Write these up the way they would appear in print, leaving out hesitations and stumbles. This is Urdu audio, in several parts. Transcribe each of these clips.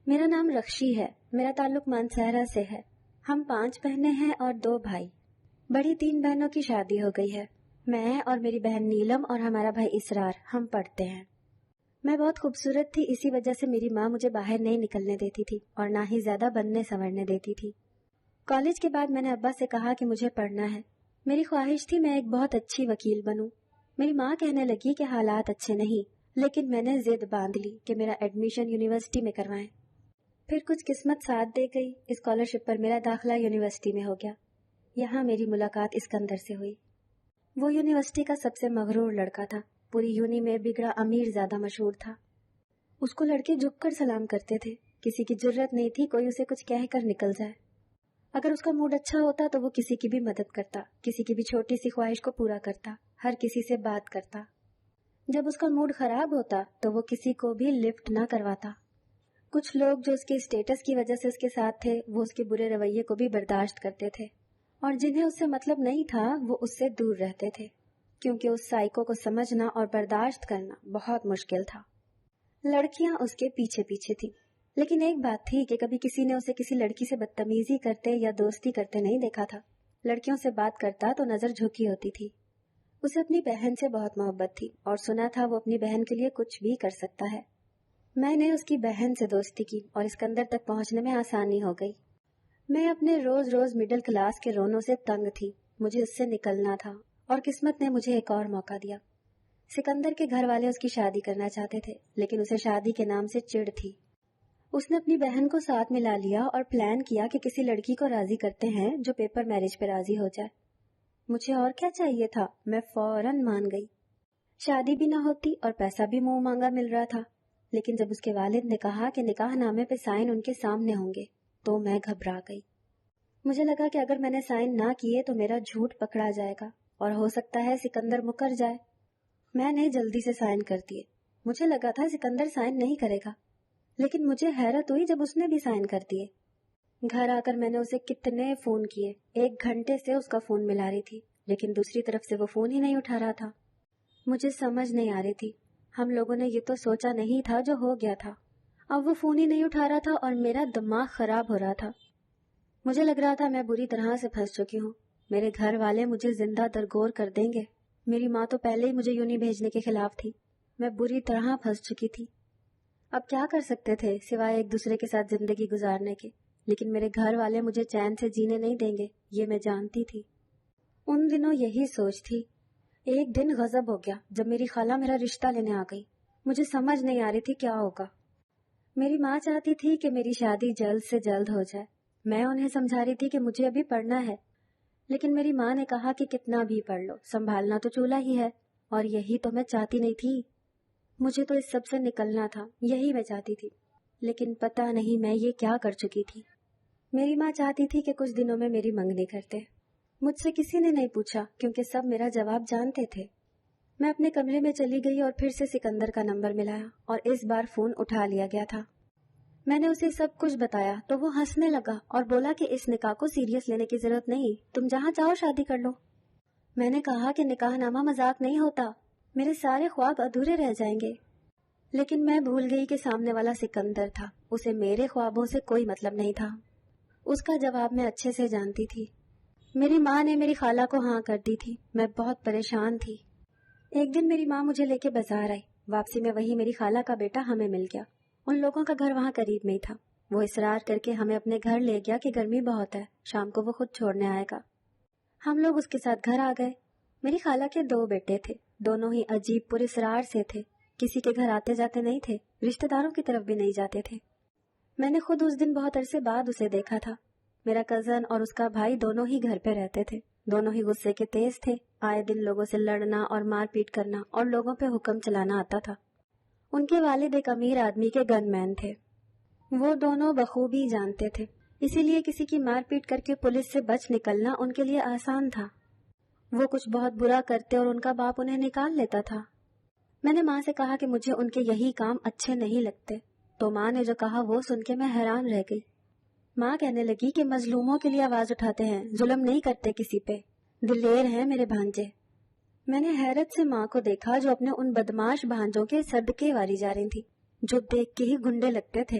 میرا نام رخشی ہے. میرا تعلق مانسہرہ سے ہے. ہم 5 بہنیں ہیں اور 2 بھائی. بڑی 3 بہنوں کی شادی ہو گئی ہے. میں اور میری بہن نیلم اور ہمارا بھائی اسرار ہم پڑھتے ہیں. میں بہت خوبصورت تھی، اسی وجہ سے میری ماں مجھے باہر نہیں نکلنے دیتی تھی اور نہ ہی زیادہ بننے سنورنے دیتی تھی. کالج کے بعد میں نے ابا سے کہا کہ مجھے پڑھنا ہے. میری خواہش تھی میں ایک بہت اچھی وکیل بنوں. میری ماں کہنے لگی کہ حالات اچھے نہیں، لیکن میں نے ضد باندھ لی کہ میرا ایڈمیشن یونیورسٹی میں کروائیں. پھر کچھ قسمت ساتھ دے گئی. اسکالرشپ پر میرا داخلہ یونیورسٹی میں ہو گیا. یہاں میری ملاقات اسکندر سے ہوئی. وہ یونیورسٹی کا سب سے مغرور لڑکا تھا. پوری یونی میں بگڑا امیر زیادہ مشہور تھا. اس کو لڑکے جھک کر سلام کرتے تھے. کسی کی جرت نہیں تھی کوئی اسے کچھ کہہ کر نکل جائے. اگر اس کا موڈ اچھا ہوتا تو وہ کسی کی بھی مدد کرتا، کسی کی بھی چھوٹی سی خواہش کو پورا کرتا، ہر کسی سے بات کرتا. جب اس کا موڈ خراب ہوتا تو وہ کسی کو بھی لفٹ نہ کرواتا. کچھ لوگ جو اس کے اسٹیٹس کی وجہ سے اس کے ساتھ تھے وہ اس کے برے رویے کو بھی برداشت کرتے تھے، اور جنہیں اس سے مطلب نہیں تھا وہ اس سے دور رہتے تھے، کیونکہ اس سائیکو کو سمجھنا اور برداشت کرنا بہت مشکل تھا. لڑکیاں اس کے پیچھے پیچھے تھیں، لیکن ایک بات تھی کہ کبھی کسی نے اسے کسی لڑکی سے بدتمیزی کرتے یا دوستی کرتے نہیں دیکھا تھا. لڑکیوں سے بات کرتا تو نظر جھکی ہوتی تھی. اسے اپنی بہن سے بہت محبت تھی اور سنا تھا وہ اپنی بہن کے لیے کچھ بھی کر سکتا ہے. میں نے اس کی بہن سے دوستی کی اور اسکندر تک پہنچنے میں آسانی ہو گئی. میں اپنے روز روز مڈل کلاس کے رونوں سے تنگ تھی. مجھے اس سے نکلنا تھا اور قسمت نے مجھے ایک اور موقع دیا. سکندر کے گھر والے اس کی شادی کرنا چاہتے تھے، لیکن اسے شادی کے نام سے چڑ تھی. اس نے اپنی بہن کو ساتھ ملا لیا اور پلان کیا کہ کسی لڑکی کو راضی کرتے ہیں جو پیپر میرج پہ راضی ہو جائے. مجھے اور کیا چاہیے تھا، میں فوراً مان گئی. شادی بھی نہ ہوتی اور پیسہ بھی منہ مانگا مل رہا تھا. لیکن جب اس کے والد نے کہا کہ نکاح نامے پہ سائن ان کے سامنے ہوں گے تو میں گھبرا گئی. مجھے لگا کہ اگر میں نے سائن نہ کیے تو میرا جھوٹ پکڑا جائے گا اور ہو سکتا ہے سکندر مکر جائے. میں نے جلدی سے سائن کر دیے. مجھے لگا تھا سکندر سائن نہیں کرے گا، لیکن مجھے حیرت ہوئی جب اس نے بھی سائن کر دیے. گھر آ کر میں نے اسے کتنے فون کیے. 1 گھنٹے سے اس کا فون ملا رہی تھی، لیکن دوسری طرف سے وہ فون ہی نہیں اٹھا رہا تھا. مجھے سمجھ نہیں آ رہی تھی. ہم لوگوں نے یہ تو سوچا نہیں تھا جو ہو گیا تھا. اب وہ فون ہی نہیں اٹھا رہا تھا اور میرا دماغ خراب ہو رہا تھا. مجھے لگ رہا تھا میں بری طرح سے پھنس چکی ہوں. میرے گھر والے مجھے زندہ درگور کر دیں گے. میری ماں تو پہلے ہی مجھے یونی بھیجنے کے خلاف تھی. میں بری طرح پھنس چکی تھی. اب کیا کر سکتے تھے سوائے ایک دوسرے کے ساتھ زندگی گزارنے کے. لیکن میرے گھر والے مجھے چین سے جینے نہیں دیں گے، یہ میں جانتی تھی. ان دنوں یہی سوچ تھی. ایک دن غضب ہو گیا جب میری خالہ میرا رشتہ لینے آ گئی. مجھے سمجھ نہیں آ رہی تھی کیا ہوگا. میری ماں چاہتی تھی کہ میری شادی جلد سے جلد ہو جائے. میں انہیں سمجھا رہی تھی کہ مجھے ابھی پڑھنا ہے، لیکن میری ماں نے کہا کہ کتنا بھی پڑھ لو، سنبھالنا تو چولہا ہی ہے، اور یہی تو میں چاہتی نہیں تھی. مجھے تو اس سب سے نکلنا تھا، یہی میں چاہتی تھی. لیکن پتہ نہیں میں یہ کیا کر چکی تھی. میری ماں چاہتی تھی کہ کچھ دنوں میں میری منگنی کرتے. مجھ سے کسی نے نہیں پوچھا کیونکہ سب میرا جواب جانتے تھے. میں اپنے کمرے میں چلی گئی اور پھر سے سکندر کا نمبر ملایا اور اس بار فون اٹھا لیا گیا تھا. میں نے اسے سب کچھ بتایا تو وہ ہنسنے لگا اور بولا کہ اس نکاح کو سیریس لینے کی ضرورت نہیں، تم جہاں چاہو شادی کر لو. میں نے کہا کہ نکاح نامہ مذاق نہیں ہوتا، میرے سارے خواب ادھورے رہ جائیں گے. لیکن میں بھول گئی کہ سامنے والا سکندر تھا، اسے میرے خوابوں سے کوئی مطلب نہیں تھا. اس کا جواب میں اچھے سے جانتی تھی. میری ماں نے میری خالہ کو ہاں کر دی تھی. میں بہت پریشان تھی. ایک دن میری ماں مجھے لے کے بازار آئی. واپسی میں وہی میری خالہ کا بیٹا ہمیں مل گیا. ان لوگوں کا گھر وہاں قریب میں ہی تھا. وہ اصرار کر کے ہمیں اپنے گھر لے گیا کہ گرمی بہت ہے، شام کو وہ خود چھوڑنے آئے گا. ہم لوگ اس کے ساتھ گھر آ گئے. میری خالہ کے 2 بیٹے تھے، دونوں ہی عجیب پر اصرار سے تھے. کسی کے گھر آتے جاتے نہیں تھے، رشتہ داروں کی طرف بھی نہیں جاتے تھے. میں نے خود اس دن بہت عرصے بعد اسے دیکھا تھا. میرا کزن اور اس کا بھائی دونوں ہی گھر پہ رہتے تھے. دونوں ہی غصے کے تیز تھے. آئے دن لوگوں سے لڑنا اور مار پیٹ کرنا اور لوگوں پہ حکم چلانا آتا تھا. ان کے والد ایک امیر آدمی کے گن مین تھے. وہ دونوں بخوبی جانتے تھے، اسی لیے کسی کی مار پیٹ کر کے پولیس سے بچ نکلنا ان کے لیے آسان تھا. وہ کچھ بہت برا کرتے اور ان کا باپ انہیں نکال لیتا تھا. میں نے ماں سے کہا کہ مجھے ان کے یہی کام اچھے نہیں لگتے، تو ماں نے جو کہا وہ سن کے میں حیران رہ گئی. ماں کہنے لگی کہ مظلوموں کے لیے آواز اٹھاتے ہیں، ظلم نہیں کرتے کسی پہ، دلیر ہیں میرے بھانجے. میں نے حیرت سے ماں کو دیکھا جو اپنے ان بدماش بھانجوں کے صدقے واری جا رہی تھی، جو دیکھ کے ہی گنڈے لگتے تھے.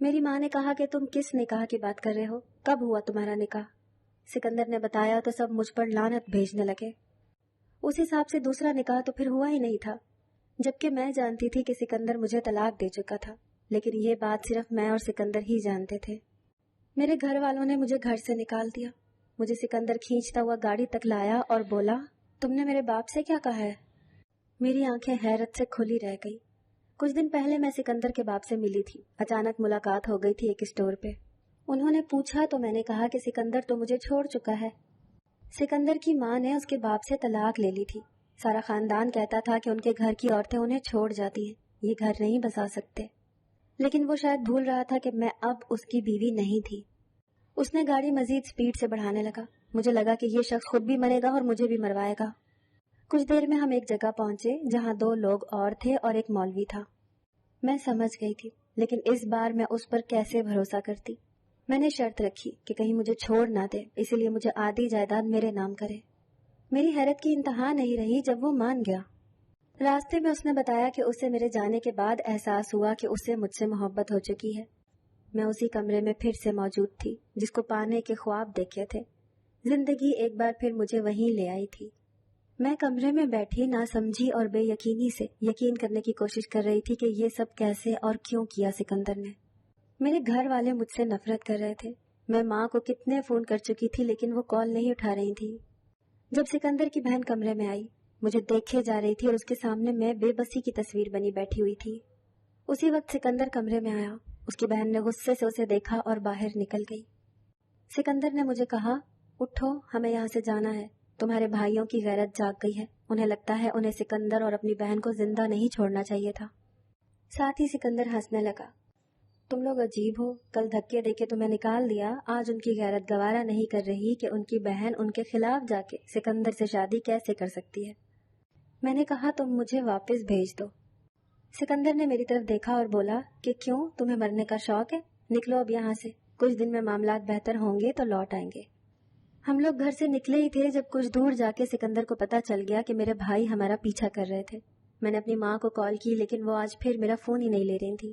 میری ماں نے کہا کہ تم کس نکاح کی بات کر رہے ہو؟ کب ہوا تمہارا نکاح؟ سکندر نے بتایا تو سب مجھ پر لعنت بھیجنے لگے۔ اس حساب سے دوسرا نکاح تو پھر ہوا ہی نہیں تھا، جبکہ میں جانتی تھی کہ سکندر مجھے طلاق دے چکا تھا، لیکن یہ بات صرف میں اور سکندر ہی جانتے تھے۔ میرے گھر والوں نے مجھے گھر سے نکال دیا۔ مجھے سکندر کھینچتا ہوا گاڑی تک لایا اور بولا، تم نے میرے باپ سے کیا کہا ہے؟ میری آنکھیں حیرت سے کھلی رہ گئی۔ کچھ دن پہلے میں سکندر کے باپ سے ملی تھی، اچانک ملاقات ہو گئی تھی ایک اسٹور پہ۔ انہوں نے پوچھا تو میں نے کہا کہ سکندر تو مجھے چھوڑ چکا ہے۔ سکندر کی ماں نے اس کے باپ سے طلاق لے لی تھی۔ سارا خاندان کہتا تھا کہ ان کے گھر کی عورتیں انہیں چھوڑ جاتی ہیں، یہ گھر نہیں بسا سکتے، لیکن وہ شاید بھول رہا تھا کہ میں اب اس کی بیوی نہیں تھی۔ اس نے گاڑی مزید سپیڈ سے بڑھانے لگا۔ مجھے لگا کہ یہ شخص خود بھی مرے گا اور مجھے بھی مروائے گا۔ کچھ دیر میں ہم ایک جگہ پہنچے جہاں 2 لوگ اور تھے اور ایک مولوی تھا۔ میں سمجھ گئی تھی، لیکن اس بار میں اس پر کیسے بھروسہ کرتی؟ میں نے شرط رکھی کہ کہیں مجھے چھوڑ نہ دے، اسی لیے مجھے آدھی جائیداد میرے نام کرے۔ میری حیرت کی انتہا نہیں رہی جب وہ مان گیا۔ راستے میں اس نے بتایا کہ اسے میرے جانے کے بعد احساس ہوا کہ اسے مجھ سے محبت ہو چکی ہے۔ میں اسی کمرے میں پھر سے موجود تھی جس کو پانے کے خواب دیکھے تھے۔ زندگی ایک بار پھر مجھے وہیں لے آئی تھی۔ میں کمرے میں بیٹھی ناسمجھی اور بے یقینی سے یقین کرنے کی کوشش کر رہی تھی کہ یہ سب کیسے اور کیوں کیا سکندر نے۔ میرے گھر والے مجھ سے نفرت کر رہے تھے۔ میں ماں کو کتنے فون کر چکی تھی لیکن وہ کال نہیں اٹھا رہی تھی۔ جب سکندر کی بہن کمرے میں آئی، مجھے دیکھے جا رہی تھی اور اس کے سامنے میں بے بسی کی تصویر بنی بیٹھی ہوئی تھی۔ اسی وقت سکندر کمرے میں آیا۔ اس کی بہن نے غصے سے اسے دیکھا اور باہر نکل گئی۔ سکندر نے مجھے کہا، اٹھو، ہمیں یہاں سے جانا ہے۔ تمہارے بھائیوں کی غیرت جاگ گئی ہے، انہیں لگتا ہے انہیں سکندر اور اپنی بہن کو زندہ نہیں چھوڑنا چاہیے تھا۔ ساتھ ہی سکندر ہنسنے لگا۔ تم لوگ عجیب ہو، کل دھکے دے کے تمہیں نکال دیا، آج ان کی غیرت گوارا نہیں کر رہی کہ ان کی بہن ان کے خلاف جا کے سکندر سے شادی کیسے کر سکتی ہے۔ میں نے کہا، تم مجھے واپس بھیج دو۔ سکندر نے میری طرف دیکھا اور بولا کہ کیوں، تمہیں مرنے کا شوق ہے؟ نکلو اب یہاں سے، کچھ دن میں معاملات بہتر ہوں گے تو لوٹ آئیں گے۔ ہم لوگ گھر سے نکلے ہی تھے جب کچھ دور جا کے سکندر کو پتا چل گیا کہ میرے بھائی ہمارا پیچھا کر رہے تھے۔ میں نے اپنی ماں کو کال کی لیکن وہ آج پھر میرا فون ہی نہیں لے رہی تھی۔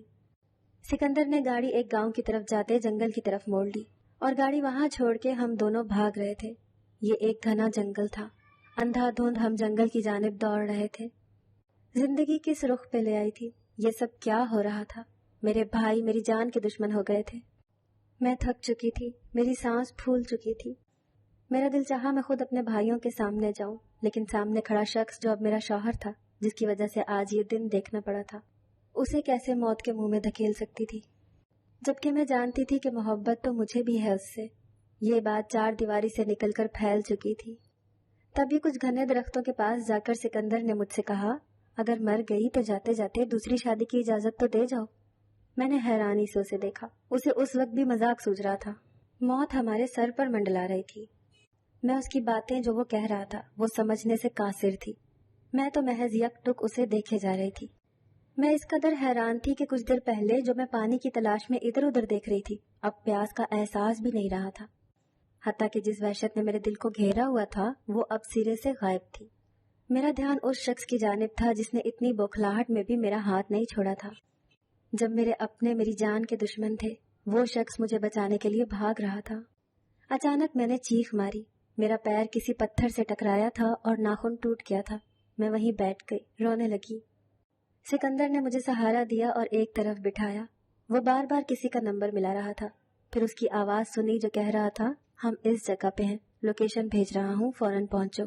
سکندر نے گاڑی ایک گاؤں کی طرف جاتے جنگل کی طرف موڑ لی اور گاڑی وہاں چھوڑ کے ہم دونوں بھاگ رہے تھے۔ یہ ایک گھنا جنگل تھا، اندھا دھند ہم جنگل کی جانب دوڑ رہے تھے۔ زندگی کس رخ پہ لے آئی تھی؟ یہ سب کیا ہو رہا تھا؟ میرے بھائی میری جان کے دشمن ہو گئے تھے۔ میں تھک چکی تھی، میری سانس پھول چکی تھی۔ میرا دل چاہا میں خود اپنے بھائیوں کے سامنے جاؤں، لیکن سامنے کھڑا شخص جو اب میرا شوہر تھا، جس کی وجہ سے آج یہ دن دیکھنا پڑا تھا، اسے کیسے موت کے منہ میں دھکیل سکتی تھی؟ جبکہ میں جانتی تھی کہ محبت تو مجھے بھی ہے اس سے۔ یہ بات 4 دیواری سے نکل کر پھیل چکی تھی۔ تبھی کچھ گھنے درختوں کے پاس جا کر سکندر نے مجھ سے کہا، اگر مر گئی تو جاتے جاتے دوسری شادی کی اجازت تو دے جاؤ۔ میں نے حیرانی سے اسے دیکھا۔ اسے اس وقت بھی مذاق سوچ رہا تھا۔ موت ہمارے سر پر منڈلا رہی تھی۔ میں اس کی باتیں جو وہ کہہ رہا تھا وہ سمجھنے سے قاصر تھی۔ میں تو محض یک ٹک اسے دیکھے جا رہی تھی۔ میں اس قدر حیران تھی کہ کچھ دیر پہلے جو میں پانی کی تلاش میں ادھر ادھر دیکھ رہی تھی، اب پیاس کا احساس بھی نہیں رہا تھا۔ حتیٰ کہ جس وحشت نے میرے دل کو گھیرا ہوا تھا وہ اب سرے سے غائب تھی۔ میرا دھیان اس شخص کی جانب تھا جس نے اتنی بوکھلاہٹ میں بھی میرا ہاتھ نہیں چھوڑا تھا۔ جب میرے اپنے میری جان کے دشمن تھے، وہ شخص مجھے بچانے کے لیے بھاگ رہا تھا۔ اچانک میں نے چیخ ماری۔ میرا پیر کسی پتھر سے ٹکرایا تھا اور ناخن ٹوٹ گیا تھا۔ میں وہیں بیٹھ گئی، رونے لگی۔ سکندر نے مجھے سہارا دیا اور ایک طرف بٹھایا۔ وہ بار بار کسی کا نمبر ملا رہا تھا۔ پھر اس کی آواز سنی جو کہہ رہا تھا، ہم اس جگہ پہ ہیں، لوکیشن بھیج رہا ہوں، فوراً پہنچو۔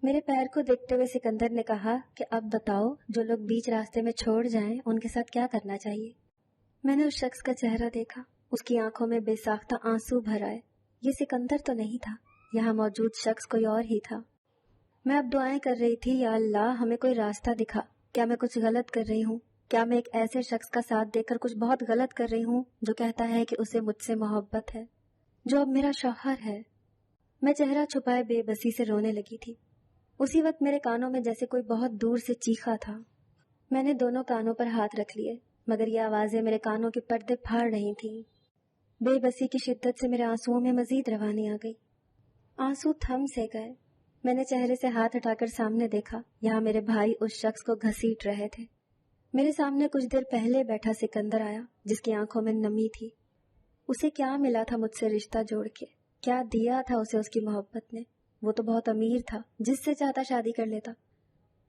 میرے پیر کو دیکھتے ہوئے سکندر نے کہا کہ اب بتاؤ، جو لوگ بیچ راستے میں چھوڑ جائیں ان کے ساتھ کیا کرنا چاہیے؟ میں نے اس شخص کا چہرہ دیکھا۔ اس کی آنکھوں میں بے ساختہ آنسو بھر آئے۔ یہ سکندر تو نہیں تھا، یہاں موجود شخص کوئی اور ہی تھا۔ میں اب دعائیں کر رہی تھی، یا اللہ ہمیں کوئی راستہ دکھا۔ کیا میں کچھ غلط کر رہی ہوں؟ کیا میں ایک ایسے شخص کا ساتھ دے کر کچھ بہت غلط کر رہی ہوں جو کہتا ہے کہ اسے مجھ سے محبت ہے، جو اب میرا شوہر ہے؟ میں چہرہ چھپائے بے بسی سے رونے لگی تھی۔ اسی وقت میرے کانوں میں جیسے کوئی بہت دور سے چیخا تھا۔ میں نے دونوں کانوں پر ہاتھ رکھ لیے، مگر یہ آوازیں میرے کانوں کے پردے پھاڑ رہی تھیں۔ بے بسی کی شدت سے میرے آنسوؤں میں مزید روانی آ گئی۔ آنسو تھم سے گئے۔ میں نے چہرے سے ہاتھ ہٹا کر سامنے دیکھا، یہاں میرے بھائی اس شخص کو گھسیٹ رہے تھے۔ میرے سامنے کچھ دیر پہلے بیٹھا سکندر آیا، جس کی آنکھوں میں نمی تھی۔ اسے کیا ملا تھا مجھ سے رشتہ جوڑ کے؟ کیا دیا تھا اسے اس کی محبت نے؟ وہ تو بہت امیر تھا، جس سے چاہتا شادی کر لیتا۔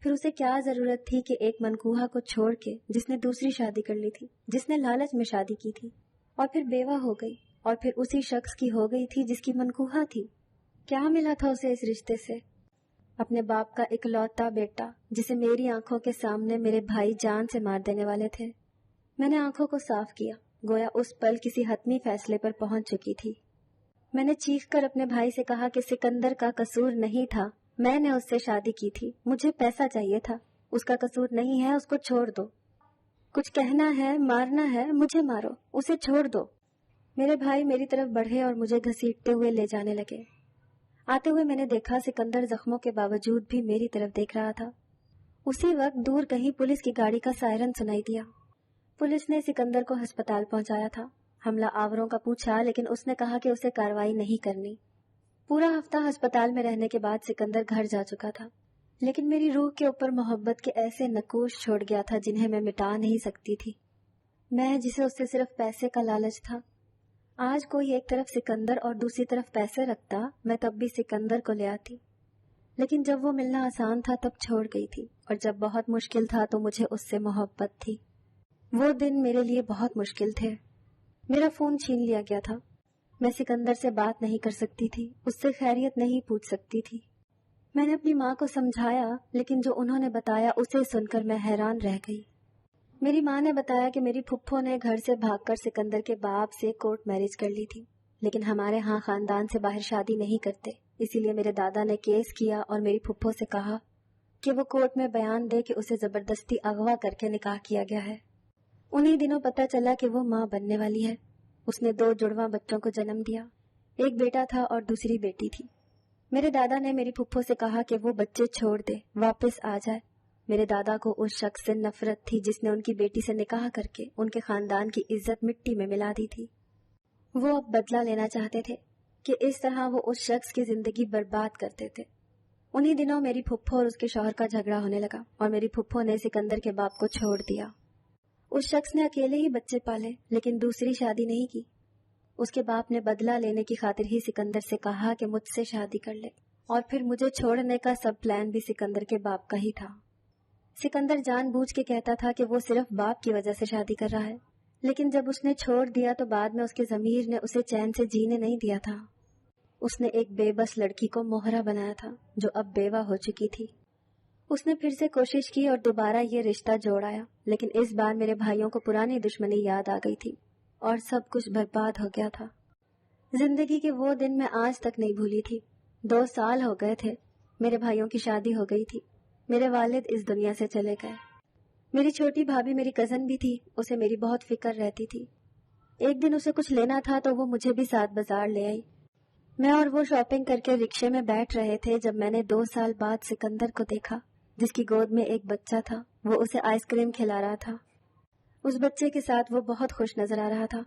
پھر اسے کیا ضرورت تھی کہ ایک منکوہا کو چھوڑ کے، جس نے دوسری شادی کر لی تھی، جس نے لالچ میں شادی کی تھی، اور پھر بیوہ ہو گئی، اور پھر اسی شخص کی ہو گئی تھی جس کی منکوہا تھی۔ کیا ملا تھا اسے اس رشتے سے؟ اپنے باپ کا اکلوتا بیٹا، جسے میری آنکھوں کے سامنے میرے بھائی جان سے مار دینے والے تھے۔ میں نے آنکھوں کو صاف کیا، گویا اس پل کسی حتمی فیصلے پر پہنچ چکی تھی۔ میں نے چیخ کر اپنے بھائی سے کہا کہ سکندر کا قصور نہیں تھا، میں نے اس سے شادی کی تھی، مجھے پیسہ چاہیے تھا، اس کا قصور نہیں ہے، اس کو چھوڑ دو۔ کچھ کہنا ہے، مارنا ہے، مجھے مارو، اسے چھوڑ دو۔ میرے بھائی میری طرف بڑھے اور مجھے گھسیٹتے ہوئے لے جانے لگے۔ آتے ہوئے میں نے دیکھا سکندر زخموں کے باوجود بھی میری طرف دیکھ رہا تھا۔ اسی وقت دور کہیں پولیس کی گاڑی کا سائرن سنائی دیا۔ پولیس نے سکندر کو ہسپتال پہنچایا تھا۔ حملہ آوروں کا پوچھا، لیکن اس نے کہا کہ اسے کارروائی نہیں کرنی۔ پورا ہفتہ ہسپتال میں رہنے کے بعد سکندر گھر جا چکا تھا، لیکن میری روح کے اوپر محبت کے ایسے نقوش چھوڑ گیا تھا جنہیں میں مٹا نہیں سکتی تھی۔ میں جسے اس سے صرف پیسے کا لالچ تھا، آج کوئی ایک طرف سکندر اور دوسری طرف پیسے رکھتا، میں تب بھی سکندر کو لے آتی۔ لیکن جب وہ ملنا آسان تھا تب چھوڑ گئی تھی، اور جب بہت مشکل تھا تو مجھے اس سے محبت تھی۔ وہ دن میرے لیے بہت مشکل تھے۔ میرا فون چھین لیا گیا تھا، میں سکندر سے بات نہیں کر سکتی تھی، اس سے خیریت نہیں پوچھ سکتی تھی۔ میں نے اپنی ماں کو سمجھایا، لیکن جو انہوں نے بتایا اسے سن کر میں حیران رہ گئی۔ میری ماں نے بتایا کہ میری پھپھو نے گھر سے بھاگ کر سکندر کے باپ سے کورٹ میرج کر لی تھی، لیکن ہمارے ہاں خاندان سے باہر شادی نہیں کرتے، اسی لیے میرے دادا نے کیس کیا اور میری پھپھو سے کہا کہ وہ کورٹ میں بیان دے کہ اسے زبردستی اغوا کر کے نکاح کیا گیا ہے۔ انہی دنوں پتہ چلا کہ وہ ماں بننے والی ہے۔ اس نے 2 جڑواں بچوں کو جنم دیا، ایک بیٹا تھا اور دوسری بیٹی تھی۔ میرے دادا نے میری پھپھو سے کہا کہ وہ بچے چھوڑ دے، واپس آ جائے۔ میرے دادا کو اس شخص سے نفرت تھی جس نے ان کی بیٹی سے نکاح کر کے ان کے خاندان کی عزت مٹی میں ملا دی تھی۔ وہ اب بدلہ لینا چاہتے تھے کہ اس طرح وہ اس شخص کی زندگی برباد کرتے تھے۔ انہی دنوں میری پھپھو اور اس کے شوہر کا جھگڑا ہونے لگا، اور میری پھپھو نے سکندر کے باپ کو چھوڑ دیا۔ اس شخص نے اکیلے ہی بچے پالے، لیکن دوسری شادی نہیں کی۔ اس کے باپ نے بدلہ لینے کی خاطر ہی سکندر سے کہا کہ مجھ سے شادی کر لے، اور پھر مجھے چھوڑنے کا سب پلان بھی سکندر کے باپ کا ہی تھا۔ سکندر جان بوجھ کے کہتا تھا کہ وہ صرف باپ کی وجہ سے شادی کر رہا ہے، لیکن جب اس نے چھوڑ دیا تو بعد میں اس کے ضمیر نے اسے چین سے جینے نہیں دیا تھا۔ اس نے ایک بے بس لڑکی کو مہرا بنایا تھا جو اب بیوہ ہو چکی تھی۔ اس نے پھر سے کوشش کی اور دوبارہ یہ رشتہ جوڑایا، لیکن اس بار میرے بھائیوں کو پرانی دشمنی یاد آ گئی تھی اور سب کچھ برباد ہو گیا تھا۔ زندگی کے وہ دن میں آج تک نہیں بھولی تھی۔ 2 سال ہو گئے تھے، میرے بھائیوں کی شادی ہو گئی تھی، میرے والد اس دنیا سے چلے گئے۔ میری چھوٹی بھابھی میری کزن بھی تھی، اسے میری بہت فکر رہتی تھی۔ ایک دن اسے کچھ لینا تھا تو وہ مجھے بھی ساتھ بازار لے آئی۔ میں اور وہ شاپنگ کر کے رکشے میں بیٹھ رہے تھے جب میں نے 2 سال بعد سکندر کو دیکھا، جس کی گود میں ایک بچہ تھا۔ وہ اسے آئس کریم کھلا رہا تھا۔ اس بچے کے ساتھ وہ بہت خوش نظر آ رہا تھا۔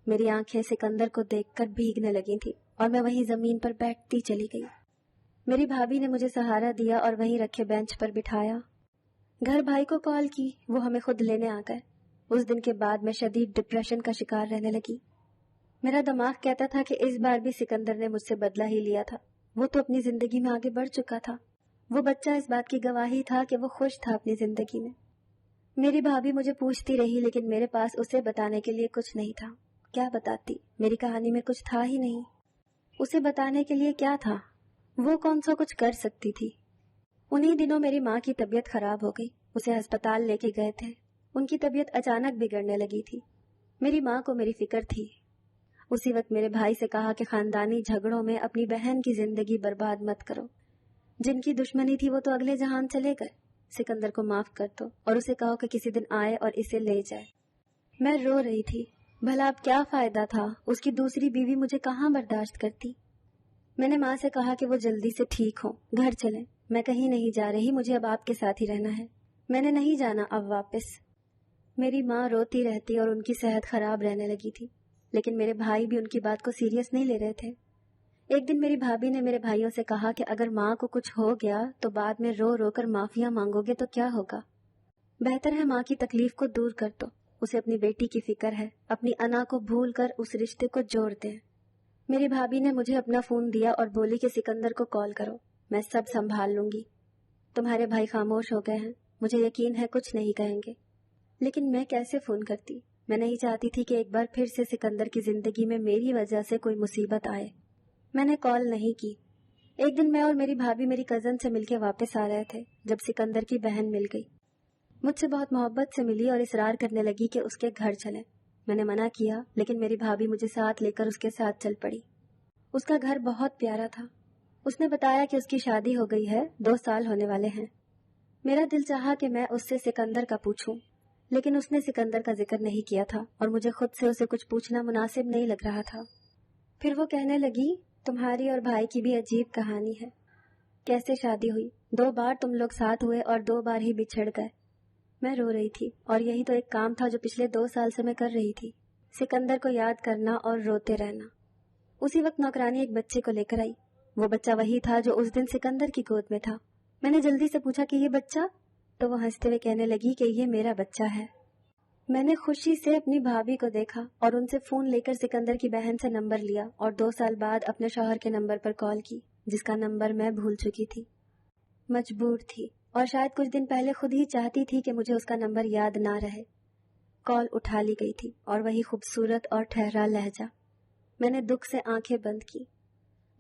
میری آنکھیں سکندر کو دیکھ کر بھیگنے لگی تھی اور میں وہیں زمین پر بیٹھتی چلی گئی۔ میری بھابھی نے مجھے سہارا دیا اور وہیں رکھے بینچ پر بٹھایا۔ گھر بھائی کو کال کی، وہ ہمیں خود لینے آ گئے۔ اس دن کے بعد میں شدید ڈپریشن کا شکار رہنے لگی۔ میرا دماغ کہتا تھا کہ اس بار بھی سکندر نے مجھ سے بدلہ ہی لیا تھا، وہ تو اپنی زندگی میں آگے بڑھ چکا تھا۔ وہ بچہ اس بات کی گواہی تھا کہ وہ خوش تھا اپنی زندگی میں۔ میری بھابھی مجھے پوچھتی رہی، لیکن میرے پاس اسے بتانے کے لیے کچھ نہیں تھا۔ کیا بتاتی؟ میری کہانی میں کچھ تھا ہی نہیں۔ اسے بتانے کے لیے کیا تھا؟ وہ کون سا کچھ کر سکتی تھی؟ انہی دنوں میری ماں کی طبیعت خراب ہو گئی، اسے ہسپتال لے کے گئے تھے۔ ان کی طبیعت اچانک بگڑنے لگی تھی۔ میری ماں کو میری فکر تھی۔ اسی وقت میرے بھائی سے کہا کہ خاندانی جھگڑوں میں اپنی بہن کی زندگی برباد مت کرو۔ جن کی دشمنی تھی وہ تو اگلے جہان چلے گئے، سکندر کو معاف کر دو اور اسے کہو کہ کسی دن آئے اور اسے لے جائے۔ میں رو رہی تھی، بھلا اب کیا فائدہ تھا، اس کی دوسری بیوی مجھے کہاں برداشت کرتی۔ میں نے ماں سے کہا کہ وہ جلدی سے ٹھیک ہوں، گھر چلیں، میں کہیں نہیں جا رہی، مجھے اب آپ کے ساتھ ہی رہنا ہے، میں نے نہیں جانا اب واپس۔ میری ماں روتی رہتی اور ان کی صحت خراب رہنے لگی تھی، لیکن میرے بھائی بھی ان کی بات کو سیریس نہیں لے رہے تھے۔ ایک دن میری بھابھی نے میرے بھائیوں سے کہا کہ اگر ماں کو کچھ ہو گیا تو بعد میں رو رو کر معافیاں مانگو گے تو کیا ہوگا۔ بہتر ہے ماں کی تکلیف کو دور کر دو، اسے اپنی بیٹی کی فکر ہے، اپنی انا کو بھول کر اس رشتے کو جوڑ دیں۔ میری بھابھی نے مجھے اپنا فون دیا اور بولی کہ سکندر کو کال کرو، میں سب سنبھال لوں گی۔ تمہارے بھائی خاموش ہو گئے ہیں، مجھے یقین ہے کچھ نہیں کہیں گے، لیکن میں کیسے فون کرتی؟ میں نہیں چاہتی تھی کہ ایک بار پھر سے سکندر کی زندگی میں میری وجہ سے کوئی مصیبت آئے۔ میں نے کال نہیں کی۔ ایک دن میں اور میری بھابھی میری کزن سے مل کے واپس آ رہے تھے جب سکندر کی بہن مل گئی۔ مجھ سے بہت محبت سے ملی اور اصرار کرنے لگی کہ اس کے گھر چلیں۔ میں نے منع کیا، لیکن میری بھابھی مجھے ساتھ لے کر اس کے ساتھ چل پڑی۔ اس کا گھر بہت پیارا تھا۔ اس نے بتایا کہ اس کی شادی ہو گئی ہے، 2 سال ہونے والے ہیں۔ میرا دل چاہا کہ میں اس سے سکندر کا پوچھوں، لیکن اس نے سکندر کا ذکر نہیں کیا تھا اور مجھے خود سے اسے کچھ پوچھنا مناسب نہیں لگ رہا تھا۔ پھر وہ کہنے لگی، تمہاری اور بھائی کی بھی عجیب کہانی ہے۔ کیسے شادی ہوئی؟ 2 بار تم لوگ ساتھ ہوئے اور 2 بار ہی بچھڑ گئے۔ میں رو رہی تھی، اور یہی تو ایک کام تھا جو پچھلے 2 سال سے میں کر رہی تھی، سکندر کو یاد کرنا اور روتے رہنا۔ اسی وقت نوکرانی ایک بچے کو لے کر آئی۔ وہ بچہ وہی تھا جو اس دن سکندر کی گود میں تھا۔ میں نے جلدی سے پوچھا کہ یہ بچہ؟ تو وہ ہنستے ہوئے کہنے لگی کہ یہ میرا بچہ ہے۔ میں نے خوشی سے اپنی بھابھی کو دیکھا اور ان سے فون لے کر سکندر کی بہن سے نمبر لیا اور 2 سال بعد اپنے شوہر کے نمبر پر کال کی، جس کا نمبر میں بھول چکی تھی۔ مجبور تھی، اور شاید کچھ دن پہلے خود ہی چاہتی تھی کہ مجھے اس کا نمبر یاد نہ رہے۔ کال اٹھا لی گئی تھی، اور وہی خوبصورت اور ٹھہرا لہجہ۔ میں نے دکھ سے آنکھیں بند کی۔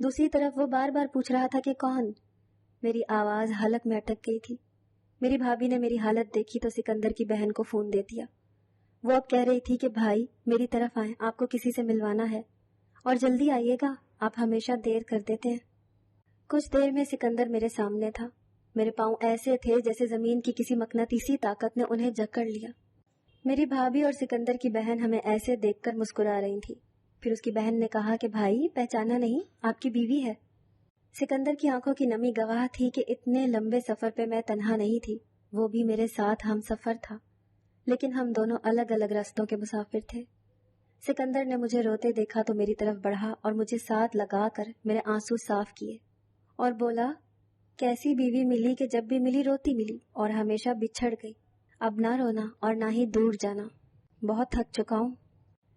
دوسری طرف وہ بار بار پوچھ رہا تھا کہ کون؟ میری آواز حلق میں اٹک گئی تھی۔ میری بھابھی نے میری حالت دیکھی تو سکندر کی بہن کو فون دے دیا۔ وہ اب کہہ رہی تھی کہ بھائی میری طرف آئیں، آپ کو کسی سے ملوانا ہے، اور جلدی آئیے گا، آپ ہمیشہ دیر کر دیتے ہیں۔ کچھ دیر میں سکندر میرے سامنے تھا۔ میرے پاؤں ایسے تھے جیسے زمین کی کسی مقناطیسی طاقت نے انہیں جکڑ لیا۔ میری بھابھی اور سکندر کی بہن ہمیں ایسے دیکھ کر مسکرا رہی تھی۔ پھر اس کی بہن نے کہا کہ بھائی پہچانا نہیں، آپ کی بیوی ہے۔ سکندر کی آنکھوں کی نمی گواہ تھی کہ اتنے لمبے سفر پہ میں تنہا نہیں تھی، وہ بھی میرے ساتھ ہم سفر تھا، لیکن ہم دونوں الگ الگ راستوں کے مسافر تھے۔ سکندر نے مجھے روتے دیکھا تو میری طرف بڑھا اور مجھے ساتھ لگا کر میرے آنسو صاف کیے اور بولا، کیسی بیوی ملی کہ جب بھی ملی روتی ملی اور ہمیشہ بچھڑ گئی۔ اب نہ رونا اور نہ ہی دور جانا، بہت تھک چکا ہوں۔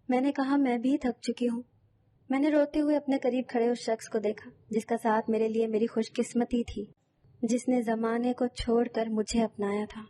میں نے کہا میں بھی تھک چکی ہوں۔ میں نے روتے ہوئے اپنے قریب کھڑے اس شخص کو دیکھا جس کا ساتھ میرے لیے میری خوش قسمتی تھی، جس نے زمانے کو چھوڑ کر مجھے اپنایا تھا۔